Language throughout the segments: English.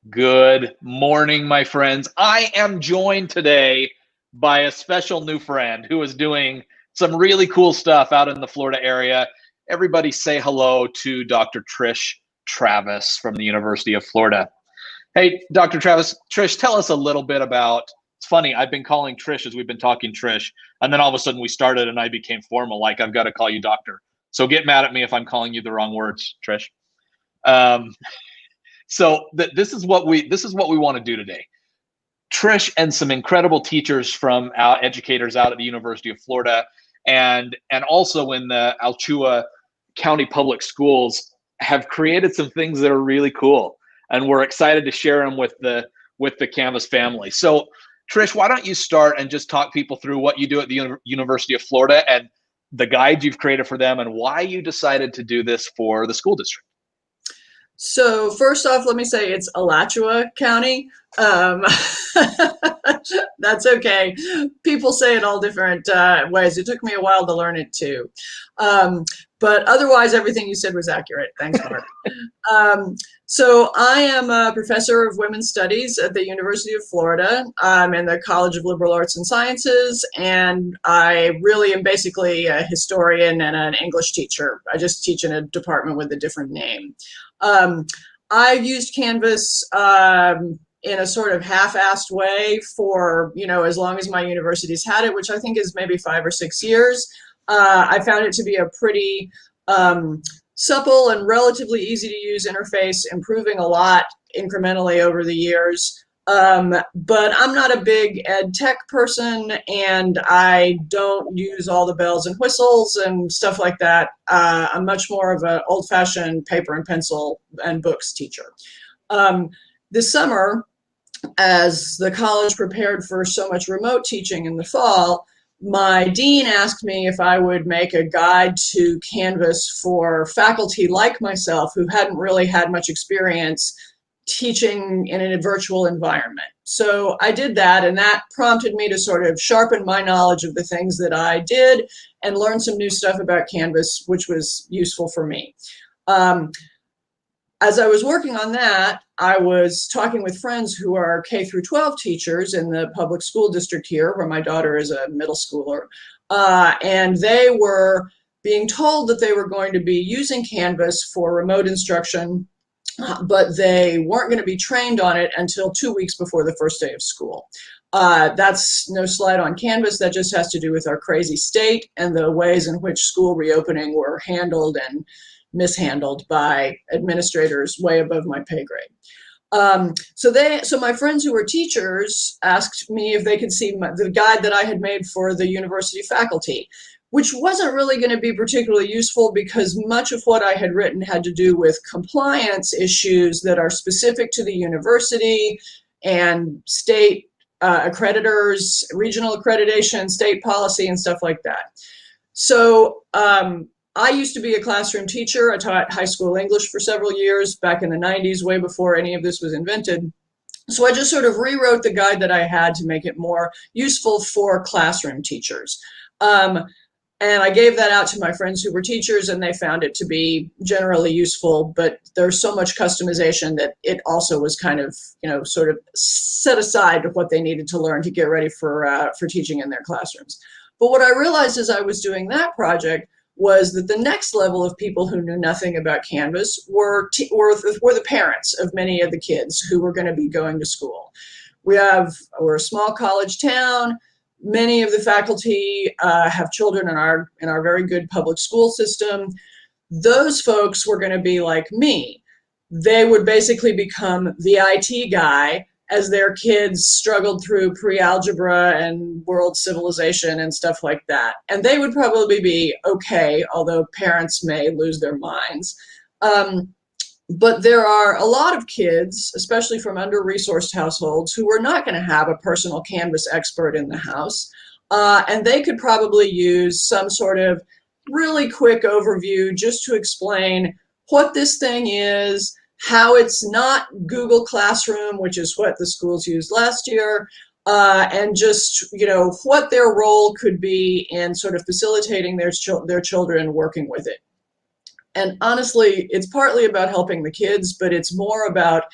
Good morning, my friends. I am joined today by a special new friend who is doing some really cool stuff out in the Florida area. Everybody say hello to Dr. Trysh Travis from the University of Florida. Hey, Dr. Travis, Trysh, tell us a little bit about, it's funny, I've been calling Trysh as we've been talking Trysh, and then all of a sudden we started and I became formal, like I've got to call you doctor. So get mad at me if I'm calling you the wrong words, Trysh. Um, this is what we want to do today. Trysh and some incredible teachers from our educators out at the University of Florida and also in the Alachua County Public Schools have created some things that are really cool, and we're excited to share them with the Canvas family. So, Trysh, why don't you start and just talk people through what you do at the University of Florida and the guides you've created for them and why you decided to do this for the school district. So first off, let me say it's Alachua County. That's okay. People say it all different ways. It took me a while to learn it too. But otherwise, everything you said was accurate. Thanks, Mark. So I am a professor of women's studies at the University of Florida. I'm in the College of Liberal Arts and Sciences, and I really am basically a historian and an English teacher. I just teach in a department with a different name. I've used Canvas in a sort of half-assed way for, as long as my university's had it, which I think is maybe 5 or 6 years. I found it to be a pretty supple and relatively easy to use interface, improving a lot incrementally over the years. But I'm not a big ed tech person, and I don't use all the bells and whistles and stuff like that. I'm much more of an old-fashioned paper and pencil and books teacher. This summer, as the college prepared for so much remote teaching in the fall, my dean asked me if I would make a guide to Canvas for faculty like myself who hadn't really had much experience teaching in a virtual environment. So I did that, and that prompted me to sort of sharpen my knowledge of the things that I did and learn some new stuff about Canvas, which was useful for me. As I was working on that, I was talking with friends who are K through 12 teachers in the public school district here, where my daughter is a middle schooler, and they were being told that they were going to be using Canvas for remote instruction, but they weren't going to be trained on it until 2 weeks before the first day of school. That's no slight on Canvas. That just has to do with our crazy state and the ways in which school reopening were handled and mishandled by administrators way above my pay grade. So my friends who were teachers asked me if they could see the guide that I had made for the university faculty, which wasn't really going to be particularly useful because much of what I had written had to do with compliance issues that are specific to the university and state accreditors, regional accreditation, state policy, and stuff like that. So I used to be a classroom teacher. I taught high school English for several years back in the 90s, way before any of this was invented. So I just sort of rewrote the guide that I had to make it more useful for classroom teachers. And I gave that out to my friends who were teachers, and they found it to be generally useful, but there's so much customization that it also was kind of, sort of set aside what they needed to learn to get ready for teaching in their classrooms. But what I realized as I was doing that project was that the next level of people who knew nothing about Canvas were the parents of many of the kids who were going to be going to school. We're a small college town. Many of the faculty have children in our very good public school system. Those folks were going to be like me. They would basically become the IT guy as their kids struggled through pre-algebra and world civilization and stuff like that. And they would probably be okay, although parents may lose their minds. But there are a lot of kids, especially from under-resourced households, who are not going to have a personal Canvas expert in the house. And they could probably use some sort of really quick overview just to explain what this thing is, how it's not Google Classroom, which is what the schools used last year, and just, what their role could be in sort of facilitating their children working with it. And honestly, it's partly about helping the kids, but it's more about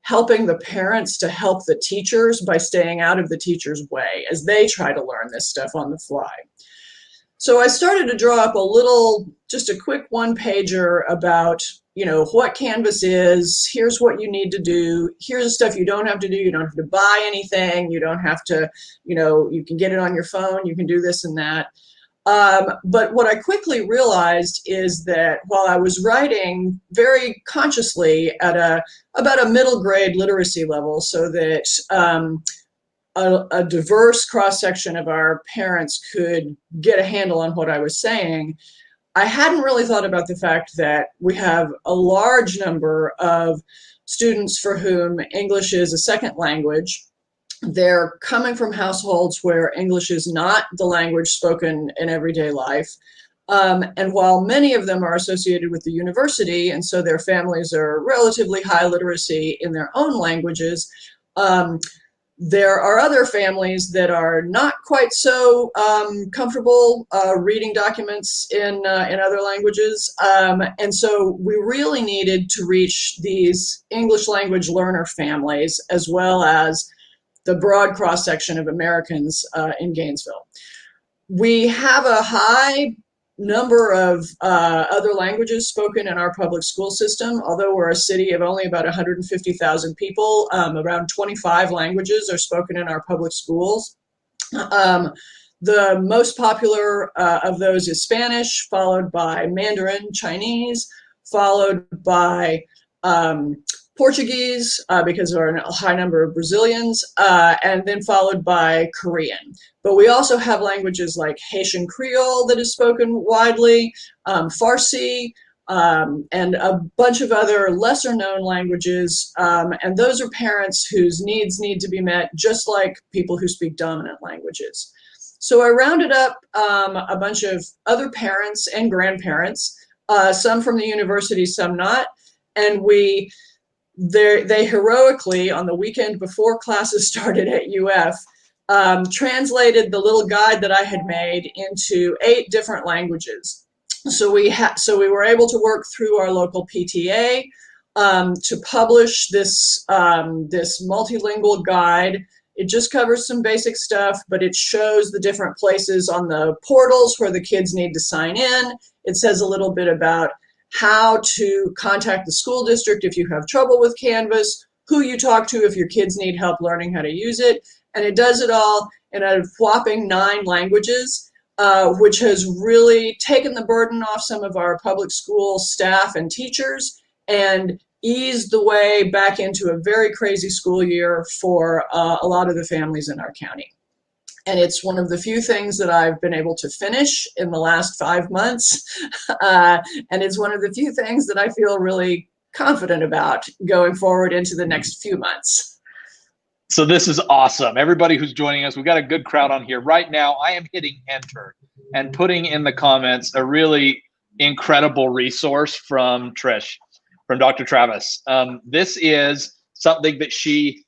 helping the parents to help the teachers by staying out of the teacher's way as they try to learn this stuff on the fly. So I started to draw up just a quick one-pager about, what Canvas is. Here's what you need to do. Here's the stuff you don't have to do. You don't have to buy anything. You don't have to, you can get it on your phone. You can do this and that. But what I quickly realized is that while I was writing very consciously at about a middle grade literacy level, so that a diverse cross-section of our parents could get a handle on what I was saying, I hadn't really thought about the fact that we have a large number of students for whom English is a second language. They're coming from households where English is not the language spoken in everyday life. And while many of them are associated with the university, and so their families are relatively high literacy in their own languages, there are other families that are not quite so comfortable reading documents in other languages. And so we really needed to reach these English language learner families, as well as the broad cross-section of Americans in Gainesville. We have a high number of other languages spoken in our public school system. Although we're a city of only about 150,000 people, around 25 languages are spoken in our public schools. The most popular of those is Spanish, followed by Mandarin, Chinese, followed by Portuguese, because there are a high number of Brazilians, and then followed by Korean. But we also have languages like Haitian Creole that is spoken widely, Farsi, and a bunch of other lesser known languages. And those are parents whose needs need to be met, just like people who speak dominant languages. So I rounded up a bunch of other parents and grandparents, some from the university, some not, and they heroically, on the weekend before classes started at UF, translated the little guide that I had made into 8 different languages. So we were able to work through our local PTA to publish this multilingual guide. It just covers some basic stuff, but it shows the different places on the portals where the kids need to sign in. It says a little bit about how to contact the school district if you have trouble with Canvas, who you talk to if your kids need help learning how to use it. And it does it all in a whopping 9 languages, which has really taken the burden off some of our public school staff and teachers and eased the way back into a very crazy school year for a lot of the families in our county. And it's one of the few things that I've been able to finish in the last 5 months. And it's one of the few things that I feel really confident about going forward into the next few months. So this is awesome. Everybody who's joining us, we've got a good crowd on here. Right now, I am hitting enter and putting in the comments a really incredible resource from Trysh, from Dr. Travis. This is something that she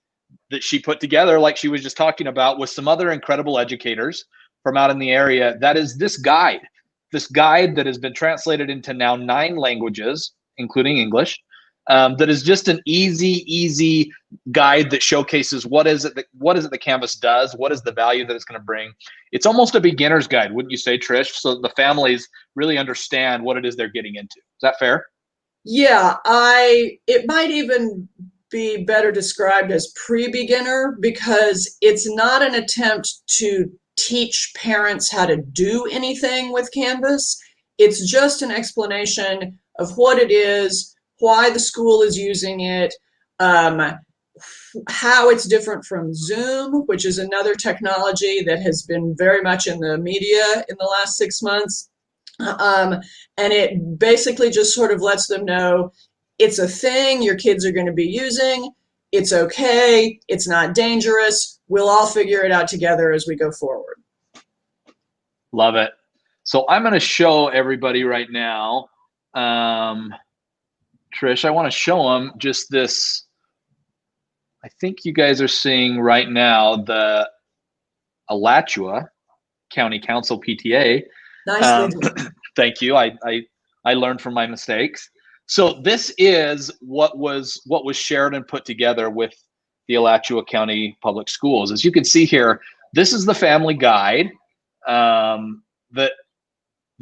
put together, like she was just talking about, with some other incredible educators from out in the area. That is this guide that has been translated into now 9 languages, including English. That is just an easy guide that showcases what is it that Canvas does, what is the value that it's going to bring. It's almost a beginner's guide, wouldn't you say, Trysh? So the families really understand what it is they're getting into. Is that fair? Yeah, it might even be better described as pre-beginner, because it's not an attempt to teach parents how to do anything with Canvas. It's just an explanation of what it is, why the school is using it, how it's different from Zoom, which is another technology that has been very much in the media in the last 6 months. And it basically just sort of lets them know it's a thing your kids are going to be using. It's okay. It's not dangerous. We'll all figure it out together as we go forward. Love it. So I'm going to show everybody right now. Trysh, I want to show them just this. I think you guys are seeing right now the Alachua County Council PTA. Nicely done. Thank you. I learned from my mistakes. So this is what was shared and put together with the Alachua County Public Schools. As you can see here, this is the family guide that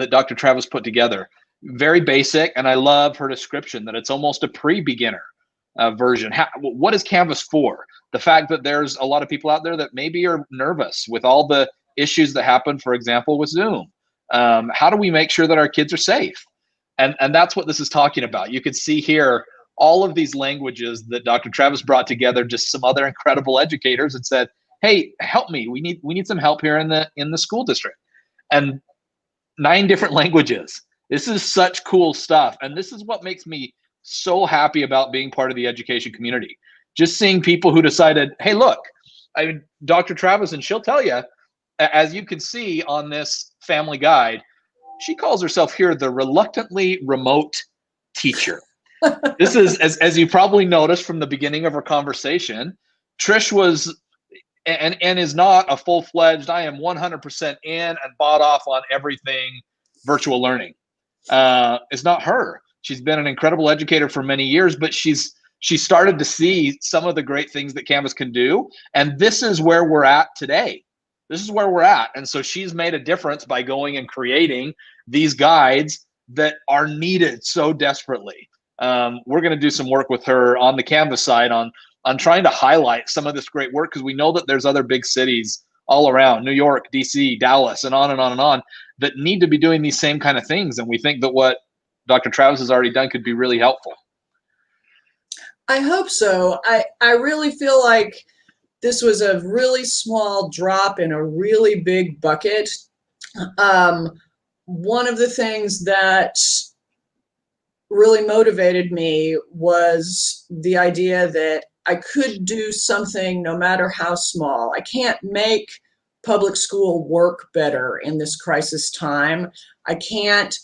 Dr. Travis put together. Very basic, and I love her description that it's almost a pre-beginner version. What is Canvas for? The fact that there's a lot of people out there that maybe are nervous with all the issues that happen, for example, with Zoom. How do we make sure that our kids are safe? And that's what this is talking about. You can see here all of these languages that Dr. Travis brought together, just some other incredible educators, and said, hey, help me. We need some help here in the school district. And 9 different languages. This is such cool stuff. And this is what makes me so happy about being part of the education community. Just seeing people who decided, hey, look, Dr. Travis, and she'll tell you, as you can see on this family guide, she calls herself here the reluctantly remote teacher. This is, as you probably noticed from the beginning of our conversation, Trysh was and is not a full-fledged, I am 100% in and bought off on everything virtual learning. It's not her. She's been an incredible educator for many years, but she started to see some of the great things that Canvas can do. And this is where we're at today. This is where we're at. And so she's made a difference by going and creating these guides that are needed so desperately. We're going to do some work with her on the Canvas side on trying to highlight some of this great work, because we know that there's other big cities all around, New York, DC, Dallas, and on and on and on, that need to be doing these same kind of things. And we think that what Dr. Travis has already done could be really helpful. I hope so. I really feel like this was a really small drop in a really big bucket. One of the things that really motivated me was the idea that I could do something no matter how small. I can't make public school work better in this crisis time. I can't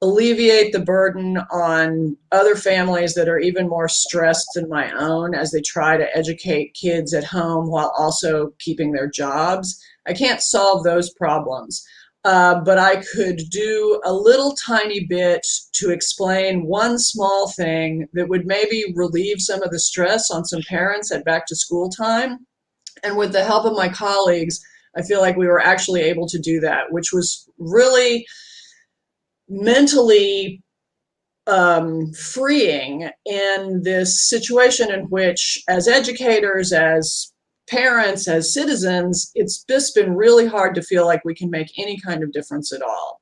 alleviate the burden on other families that are even more stressed than my own as they try to educate kids at home while also keeping their jobs. I can't solve those problems. But I could do a little tiny bit to explain one small thing that would maybe relieve some of the stress on some parents at back to school time. And with the help of my colleagues, I feel like we were actually able to do that, which was really mentally freeing in this situation in which, as educators, as parents, as citizens, it's just been really hard to feel like we can make any kind of difference at all.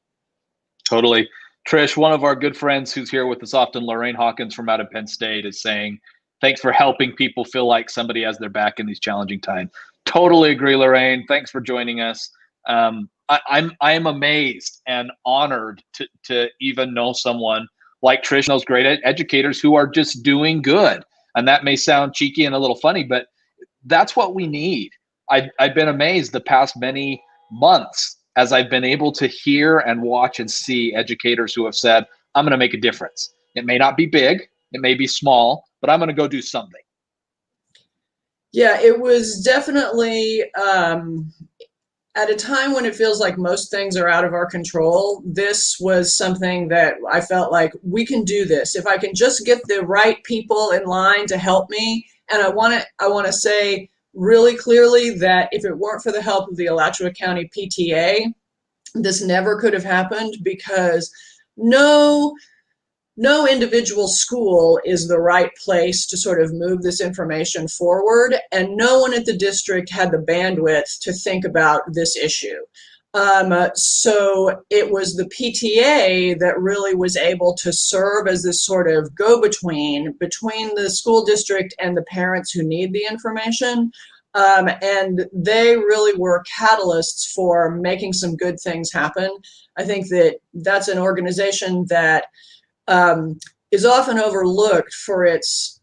Totally. Trysh, one of our good friends who's here with us often, Lorraine Hawkins from out of Penn State, is saying, thanks for helping people feel like somebody has their back in these challenging times. Totally agree, Lorraine. Thanks for joining us. I am amazed and honored to even know someone like Trysh, those great educators who are just doing good. And that may sound cheeky and a little funny, but that's what we need. I've been amazed the past many months as I've been able to hear and watch and see educators who have said, I'm going to make a difference. It may not be big, it may be small, but I'm going to go do something. Yeah, it was definitely at a time when it feels like most things are out of our control. This was something that I felt like we can do this. If I can just get the right people in line to help me. And I want to say really clearly that if it weren't for the help of the Alachua County PTA, this never could have happened, because no individual school is the right place to sort of move this information forward, and no one at the district had the bandwidth to think about this issue. So it was the PTA that really was able to serve as this sort of go-between between the school district and the parents who need the information. And they really were catalysts for making some good things happen. I think that that's an organization that is often overlooked for its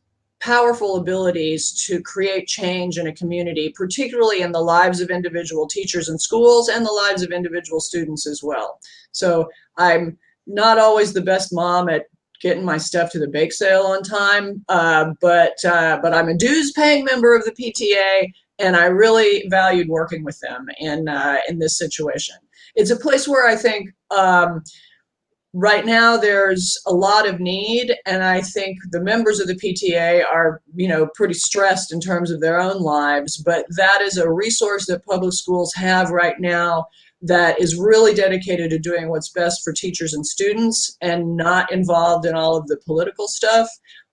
powerful abilities to create change in a community, particularly in the lives of individual teachers in schools and the lives of individual students as well. So I'm not always the best mom at getting my stuff to the bake sale on time, but I'm a dues-paying member of the PTA, and I really valued working with them in this situation. It's a place where I think right now there's a lot of need, and I think the members of the PTA are, pretty stressed in terms of their own lives, but that is a resource that public schools have right now that is really dedicated to doing what's best for teachers and students and not involved in all of the political stuff.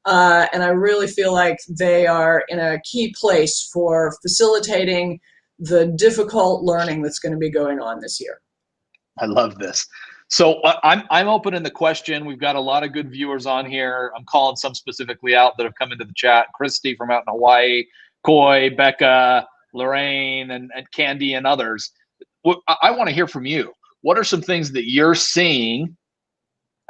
And I really feel like they are in a key place for facilitating the difficult learning that's going to be going on this year. I love this. So I'm opening the question. We've got a lot of good viewers on here. I'm calling some specifically out that have come into the chat. Christy from out in Hawaii, Coy, Becca, Lorraine, and Candy, and others. I want to hear from you. What are some things that you're seeing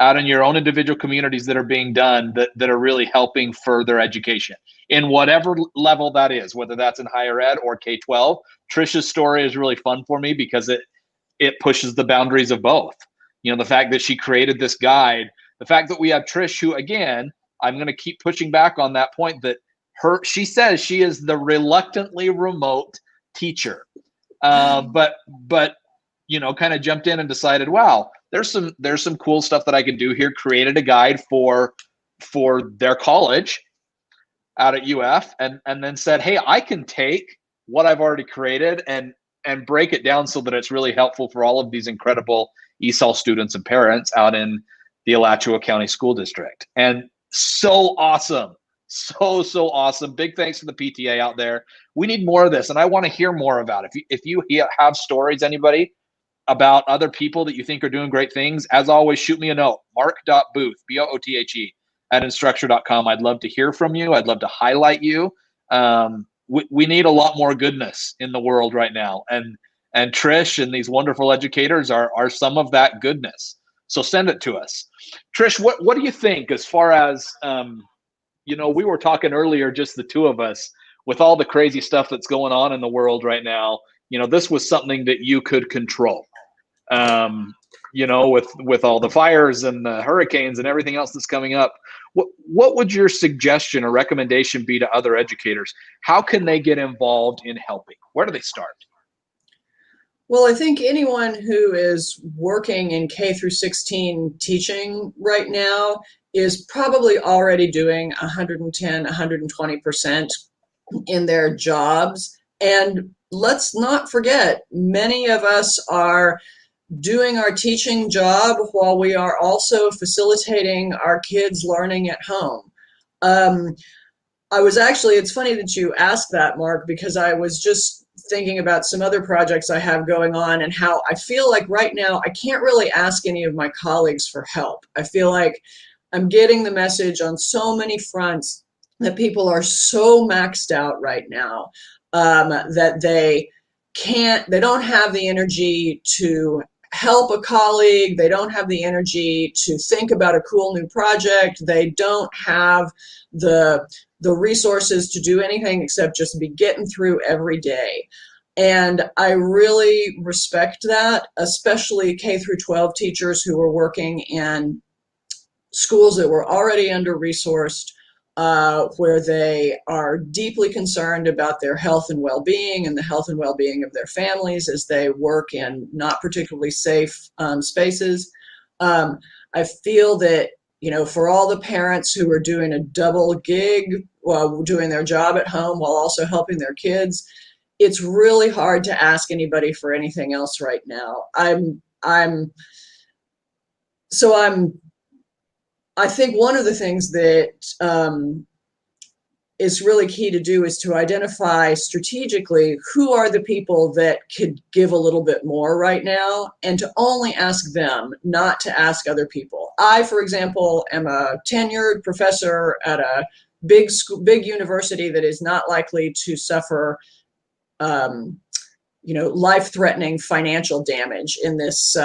out in your own individual communities that are being done that are really helping further education in whatever level that is, whether that's in higher ed or K-12? Trish's story is really fun for me because it pushes the boundaries of both. The fact that she created this guide, the fact that we have Trysh, who, again, I'm going to keep pushing back on that point, that she says she is the reluctantly remote teacher. But kind of jumped in and decided, wow, there's some cool stuff that I can do here. Created a guide for their college out at UF, and then said, hey, I can take what I've already created and break it down so that it's really helpful for all of these incredible ESOL students and parents out in the Alachua County School District. And so awesome. So awesome. Big thanks to the PTA out there. We need more of this, and I want to hear more about it. If you have stories, anybody, about other people that you think are doing great things, as always, shoot me a note. Mark.booth, B-O-O-T-H-E, @instructor.com. I'd love to hear from you. I'd love to highlight you. We need a lot more goodness in the world right now. And Trysh and these wonderful educators are some of that goodness. So send it to us. Trysh, what do you think as far as, we were talking earlier, just the two of us, with all the crazy stuff that's going on in the world right now, this was something that you could control, with all the fires and the hurricanes and everything else that's coming up. What would your suggestion or recommendation be to other educators? How can they get involved in helping? Where do they start? Well, I think anyone who is working in K through 16 teaching right now is probably already doing 110, 120% in their jobs. And let's not forget, many of us are doing our teaching job while we are also facilitating our kids' learning at home. It's funny that you asked that, Mark, because I was just thinking about some other projects I have going on and how I feel like right now I can't really ask any of my colleagues for help. I feel like I'm getting the message on so many fronts that people are so maxed out right now that they don't have the energy to help a colleague. They don't have the energy to think about a cool new project. They don't have the resources to do anything except just be getting through every day. And I really respect that, especially K through 12 teachers who are working in schools that were already under-resourced, where they are deeply concerned about their health and well-being and the health and well-being of their families as they work in not particularly safe spaces. I feel that, for all the parents who are doing a double gig while doing their job at home while also helping their kids, it's really hard to ask anybody for anything else right now. I think one of the things that is really key to do is to identify strategically who are the people that could give a little bit more right now, and to only ask them, not to ask other people. I, for example, am a tenured professor at a big university that is not likely to suffer life-threatening financial damage in this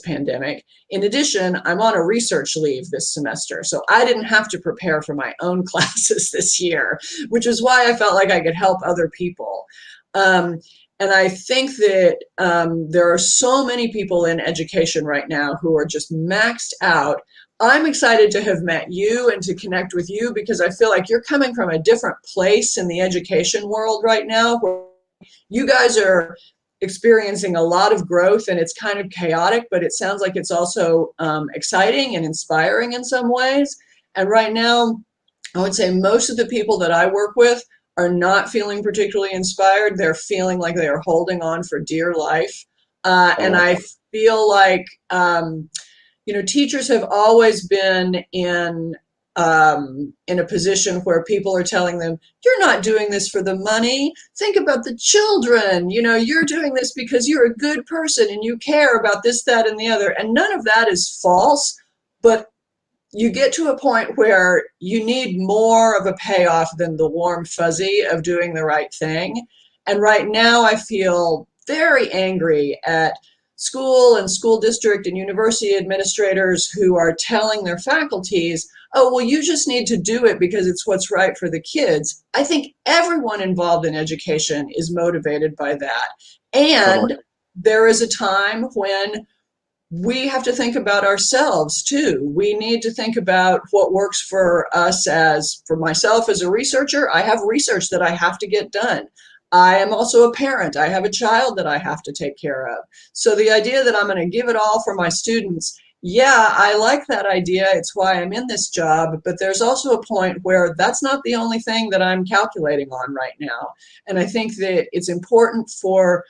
pandemic. In addition, I'm on a research leave this semester, so I didn't have to prepare for my own classes this year, which is why I felt like I could help other people. And I think that there are so many people in education right now who are just maxed out. I'm excited to have met you and to connect with you because I feel like you're coming from a different place in the education world right now, where you guys are experiencing a lot of growth, and it's kind of chaotic, but it sounds like it's also exciting and inspiring in some ways. And right now, I would say most of the people that I work with are not feeling particularly inspired. They're feeling like they are holding on for dear life. And I feel like, teachers have always been in a position where people are telling them, you're not doing this for the money. Think about the children. You're doing this because you're a good person and you care about this, that, and the other. And none of that is false, but you get to a point where you need more of a payoff than the warm fuzzy of doing the right thing. And right now I feel very angry at school and school district and university administrators who are telling their faculties, oh, well, you just need to do it because it's what's right for the kids. I think everyone involved in education is motivated by that. And there is a time when we have to think about ourselves too. We need to think about what works for us. For myself as a researcher, I have research that I have to get done. I am also a parent. I have a child that I have to take care of. So the idea that I'm going to give it all for my students, yeah, I like that idea. It's why I'm in this job. But there's also a point where that's not the only thing that I'm calculating on right now. And I think that it's important for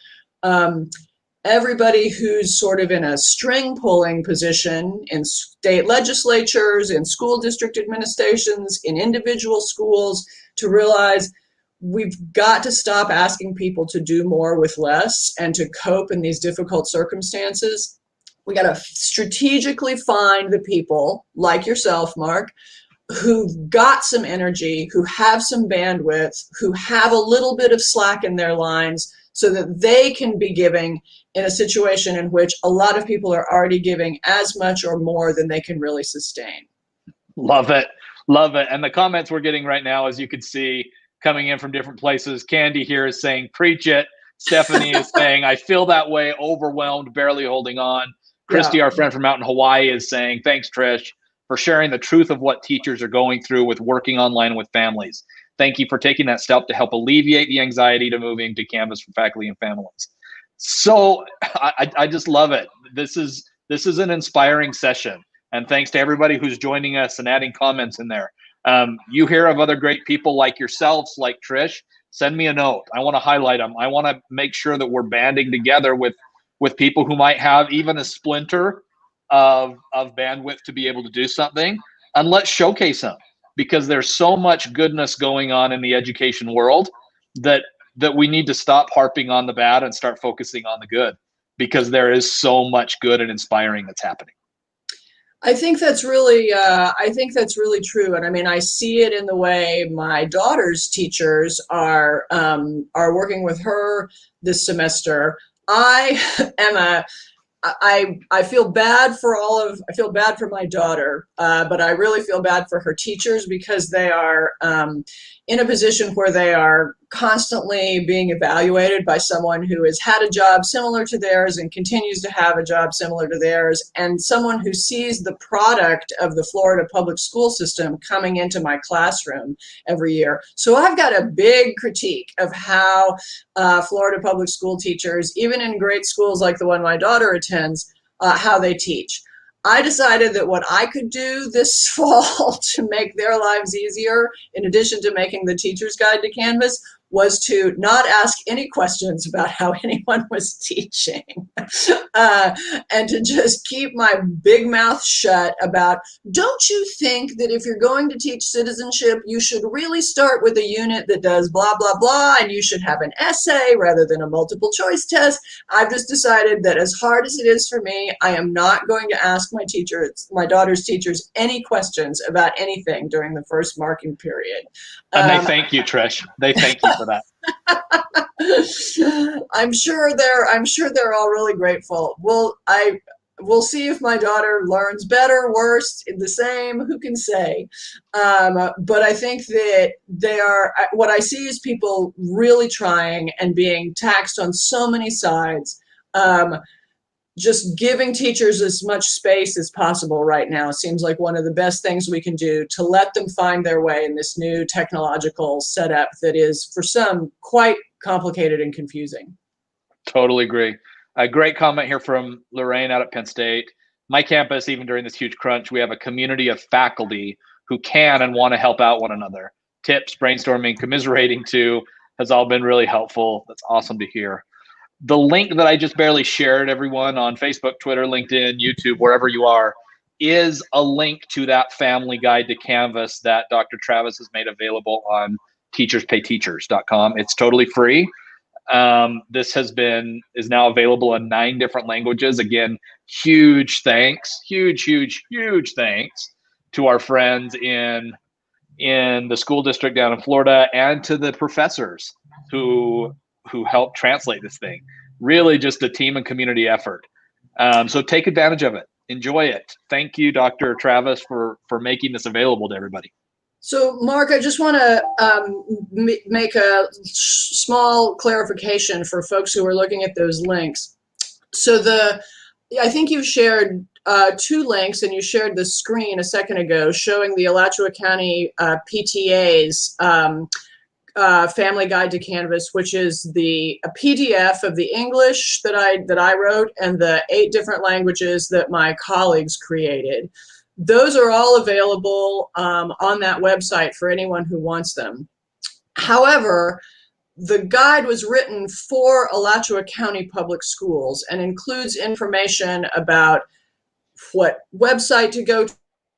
everybody who's sort of in a string pulling position in state legislatures, in school district administrations, in individual schools, to realize we've got to stop asking people to do more with less and to cope in these difficult circumstances. We got to strategically find the people like yourself, Mark, who've got some energy, who have some bandwidth, who have a little bit of slack in their lines so that they can be giving in a situation in which a lot of people are already giving as much or more than they can really sustain. Love it. Love it. And the comments we're getting right now, as you can see, coming in from different places. Candy here is saying, preach it. Stephanie is saying, I feel that way, overwhelmed, barely holding on. Christy, our friend from out in Hawaii, is saying, thanks, Trish, for sharing the truth of what teachers are going through with working online with families. Thank you for taking that step to help alleviate the anxiety to moving to Canvas for faculty and families. So I just love it. This is an inspiring session. And thanks to everybody who's joining us and adding comments in there. You hear of other great people like yourselves, like Trish, send me a note. I want to highlight them. I want to make sure that we're banding together with people who might have even a splinter of bandwidth to be able to do something, and let's showcase them, because there's so much goodness going on in the education world that we need to stop harping on the bad and start focusing on the good, because there is so much good and inspiring that's happening. I think that's really true. And I mean, I see it in the way my daughter's teachers are working with her this semester. I feel bad for my daughter, but I really feel bad for her teachers, because they are in a position where they are constantly being evaluated by someone who has had a job similar to theirs and continues to have a job similar to theirs, and someone who sees the product of the Florida public school system coming into my classroom every year. So I've got a big critique of how Florida public school teachers, even in great schools like the one my daughter attends, how they teach. I decided that what I could do this fall to make their lives easier, in addition to making the Teacher's Guide to Canvas, was to not ask any questions about how anyone was teaching and to just keep my big mouth shut about, don't you think that if you're going to teach citizenship, you should really start with a unit that does blah, blah, blah, and you should have an essay rather than a multiple choice test. I've just decided that as hard as it is for me, I am not going to ask my daughter's teachers any questions about anything during the first marking period. And they thank you, Trish. They thank you for that. I'm sure they're all really grateful. We'll see if my daughter learns better, worse, the same. Who can say? But I think that what I see is people really trying and being taxed on so many sides. Just giving teachers as much space as possible right now seems like one of the best things we can do to let them find their way in this new technological setup that is, for some, quite complicated and confusing. Totally agree. A great comment here from Lorraine out at Penn State. My campus, even during this huge crunch, we have a community of faculty who can and want to help out one another. Tips, brainstorming, commiserating too has all been really helpful. That's awesome to hear. The link that I just barely shared, everyone, on Facebook, Twitter, LinkedIn, YouTube, wherever you are, is a link to that family guide to Canvas that Dr. Travis has made available on teacherspayteachers.com. It's totally free. This is now available in 9 different languages. Again, huge thanks to our friends in the school district down in Florida and to the professors who helped translate this thing. Really just a team and community effort. So take advantage of it. Enjoy it. Thank you, Dr. Travis, for making this available to everybody. So, Mark, I just want to make a small clarification for folks who are looking at those links. So I think you've shared 2 links, and you shared the screen a second ago showing the Alachua County PTA's Family Guide to Canvas, which is a PDF of the English that I wrote and the 8 different languages that my colleagues created. Those are all available on that website for anyone who wants them. However, the guide was written for Alachua County Public Schools and includes information about what website to go to,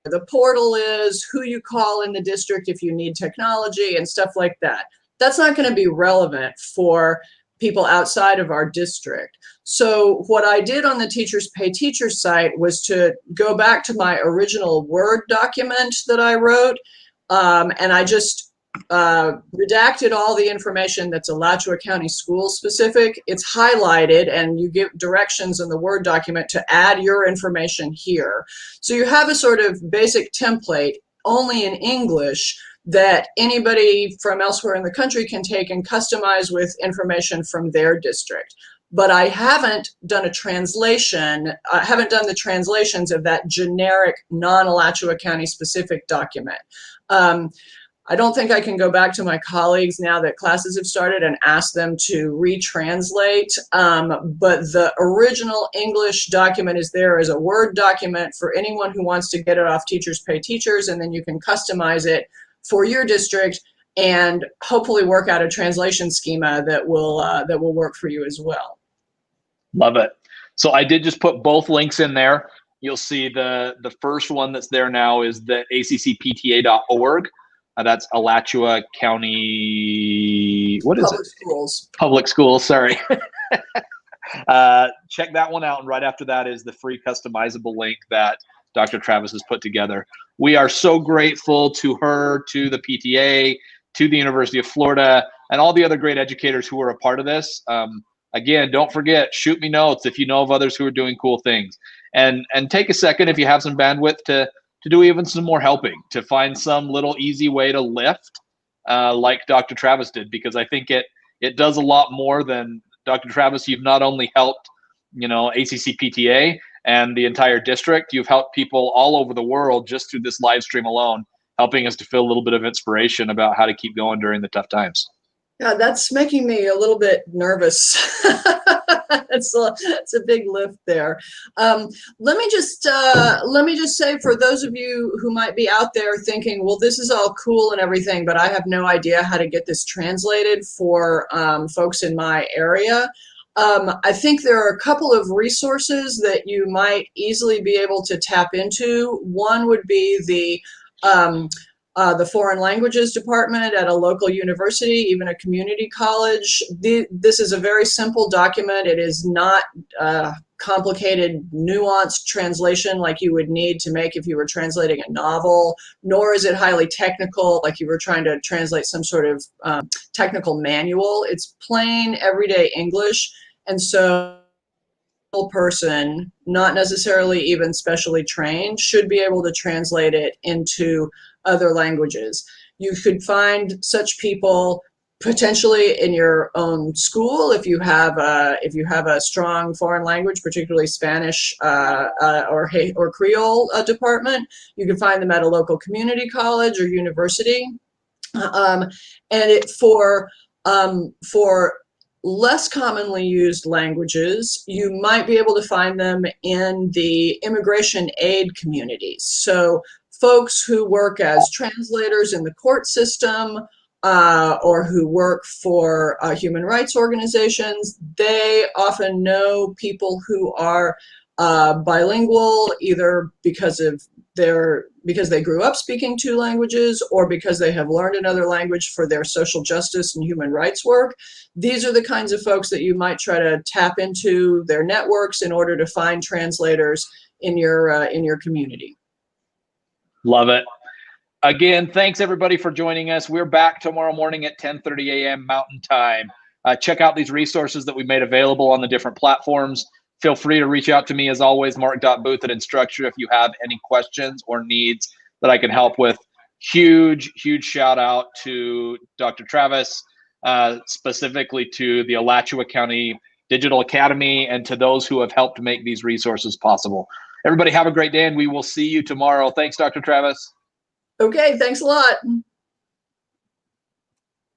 the portal is, who you call in the district if you need technology, and stuff like that. That's not going to be relevant for people outside of our district. So what I did on the Teachers Pay Teachers site was to go back to my original Word document that I wrote, and I just redacted all the information that's Alachua County school specific. It's highlighted, and you give directions in the Word document to add your information here. So you have a sort of basic template only in English that anybody from elsewhere in the country can take and customize with information from their district. But I haven't done a translation, I haven't done the translations of that generic non-Alachua County specific document. I don't think I can go back to my colleagues now that classes have started and ask them to retranslate, but the original English document is there as a Word document for anyone who wants to get it off Teachers Pay Teachers, and then you can customize it for your district and hopefully work out a translation schema that will work for you as well. Love it. So I did just put both links in there. You'll see the first one that's there now is the accpta.org. That's Alachua County, what is Public it? Schools. Public Schools, sorry. Check that one out. And right after that is the free customizable link that Dr. Travis has put together. We are so grateful to her, to the PTA, to the University of Florida, and all the other great educators who are a part of this. Again, don't forget, shoot me notes if you know of others who are doing cool things. And take a second if you have some bandwidth to do even some more helping, to find some little easy way to lift like Dr. Travis did, because I think it does a lot more than Dr. Travis. You've not only helped, ACCPTA and the entire district, you've helped people all over the world just through this live stream alone, helping us to feel a little bit of inspiration about how to keep going during the tough times. Yeah, that's making me a little bit nervous. It's a big lift there. Let me just say, for those of you who might be out there thinking, well, this is all cool and everything, but I have no idea how to get this translated for folks in my area. I think there are a couple of resources that you might easily be able to tap into. One would be the Foreign Languages Department at a local university, even a community college. This is a very simple document. It is not complicated, nuanced translation like you would need to make if you were translating a novel, nor is it highly technical like you were trying to translate some sort of technical manual. It's plain, everyday English. And so a person, not necessarily even specially trained, should be able to translate it into other languages. You could find such people potentially in your own school if you have a strong foreign language, particularly Spanish or Creole department. You can find them at a local community college or university, and for less commonly used languages, you might be able to find them in the immigration aid communities. So folks who work as translators in the court system, or who work for human rights organizations, they often know people who are bilingual, either because they grew up speaking two languages or because they have learned another language for their social justice and human rights work. These are the kinds of folks that you might try to tap into their networks in order to find translators in your community. Love it. Again, thanks everybody for joining us. We're back tomorrow morning at 10:30 a.m. Mountain Time. Check out these resources that we made available on the different platforms. Feel free to reach out to me as always, mark.booth@Instructor, if you have any questions or needs that I can help with. Huge shout out to Dr. Travis, specifically to the Alachua County Digital Academy, and to those who have helped make these resources possible. Everybody have a great day, and we will see you tomorrow. Thanks, Dr. Travis. Okay, thanks a lot.